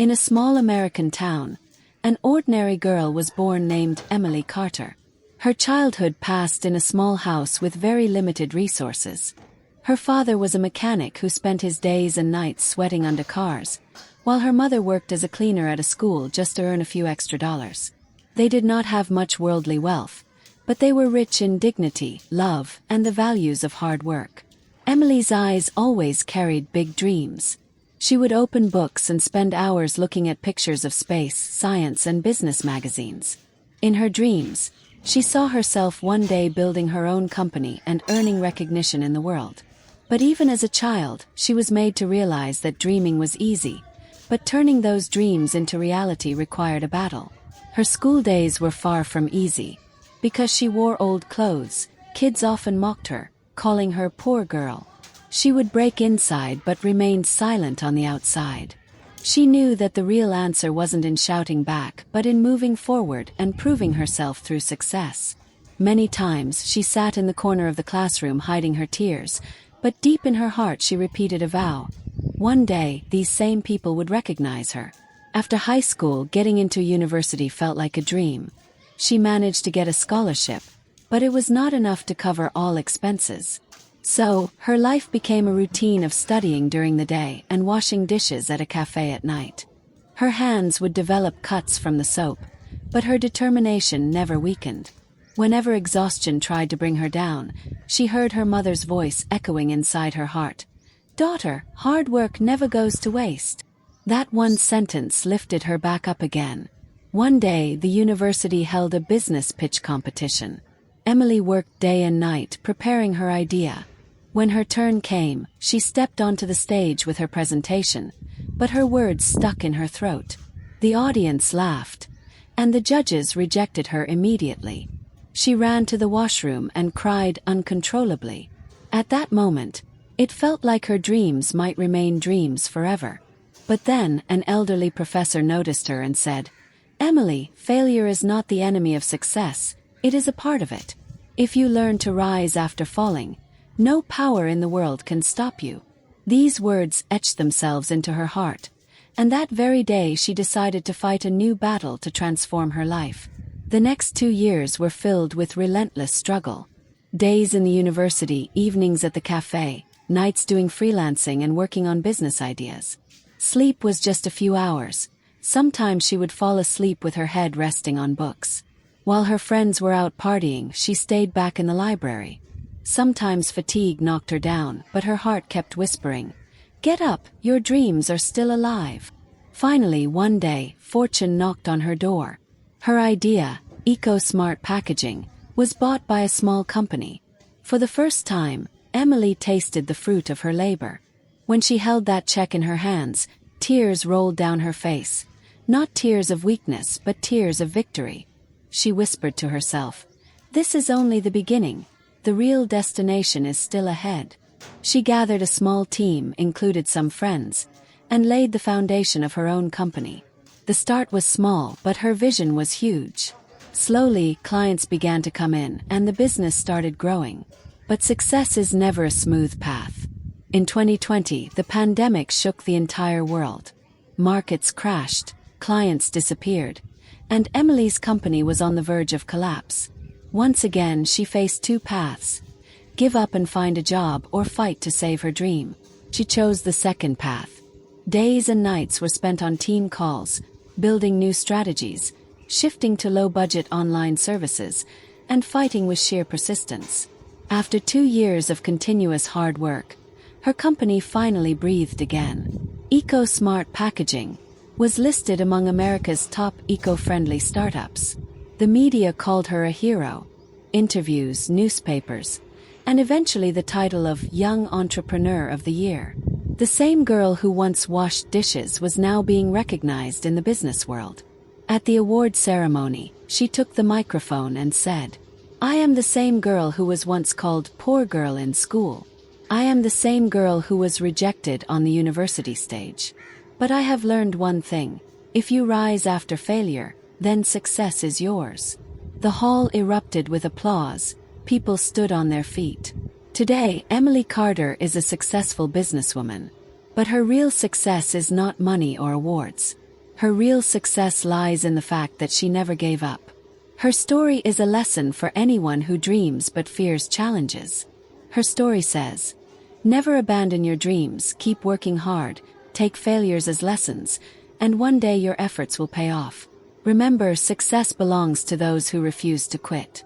In a small American town, an ordinary girl was born named Emily Carter. Her childhood passed in a small house with very limited resources. Her father was a mechanic who spent his days and nights sweating under cars, while her mother worked as a cleaner at a school just to earn a few extra dollars. They did not have much worldly wealth, but they were rich in dignity, love, and the values of hard work. Emily's eyes always carried big dreams. She would open books and spend hours looking at pictures of space, science, and business magazines. In her dreams, she saw herself one day building her own company and earning recognition in the world. But even as a child, she was made to realize that dreaming was easy, but turning those dreams into reality required a battle. Her school days were far from easy. Because she wore old clothes, kids often mocked her, calling her poor girl. She would break inside but remained silent on the outside. She knew that the real answer wasn't in shouting back, but in moving forward and proving herself through success. Many times she sat in the corner of the classroom hiding her tears, but deep in her heart she repeated a vow. One day, these same people would recognize her. After high school, getting into university felt like a dream. She managed to get a scholarship, but it was not enough to cover all expenses. So, her life became a routine of studying during the day and washing dishes at a cafe at night. Her hands would develop cuts from the soap, but her determination never weakened. Whenever exhaustion tried to bring her down, she heard her mother's voice echoing inside her heart. "Daughter, hard work never goes to waste." That one sentence lifted her back up again. One day, the university held a business pitch competition. Emily worked day and night preparing her idea. When her turn came, she stepped onto the stage with her presentation, but her words stuck in her throat. The audience laughed, and the judges rejected her immediately. She ran to the washroom and cried uncontrollably. At that moment, it felt like her dreams might remain dreams forever. But then, an elderly professor noticed her and said, "Emily, failure is not the enemy of success, it is a part of it. If you learn to rise after falling, no power in the world can stop you." These words etched themselves into her heart, and that very day she decided to fight a new battle to transform her life. The next 2 years were filled with relentless struggle. Days in the university, evenings at the cafe, nights doing freelancing and working on business ideas. Sleep was just a few hours. Sometimes she would fall asleep with her head resting on books. While her friends were out partying, she stayed back in the library. Sometimes fatigue knocked her down, but her heart kept whispering, "Get up, your dreams are still alive." Finally, one day, fortune knocked on her door. Her idea, eco-smart packaging, was bought by a small company. For the first time, Emily tasted the fruit of her labor. When she held that check in her hands, tears rolled down her face. Not tears of weakness, but tears of victory. She whispered to herself, "This is only the beginning. The real destination is still ahead." She gathered a small team, included some friends, and laid the foundation of her own company. The start was small, but her vision was huge. Slowly, clients began to come in, and the business started growing. But success is never a smooth path. In 2020, the pandemic shook the entire world. Markets crashed, clients disappeared, and Emily's company was on the verge of collapse. Once again, she faced two paths: give up and find a job, or fight to save her dream. She chose the second path. Days and nights were spent on team calls, building new strategies, shifting to low-budget online services, and fighting with sheer persistence. After 2 years of continuous hard work, her company finally breathed again. Eco-Smart Packaging was listed among America's top eco-friendly startups. The media called her a hero. Interviews, newspapers, and eventually the title of Young Entrepreneur of the Year. The same girl who once washed dishes was now being recognized in the business world. At the award ceremony, she took the microphone and said, "I am the same girl who was once called poor girl in school. I am the same girl who was rejected on the university stage. But I have learned one thing: if you rise after failure, then success is yours." The hall erupted with applause. People stood on their feet. Today, Emily Carter is a successful businesswoman. But her real success is not money or awards. Her real success lies in the fact that she never gave up. Her story is a lesson for anyone who dreams but fears challenges. Her story says, "Never abandon your dreams, keep working hard, take failures as lessons, and one day your efforts will pay off. Remember, success belongs to those who refuse to quit."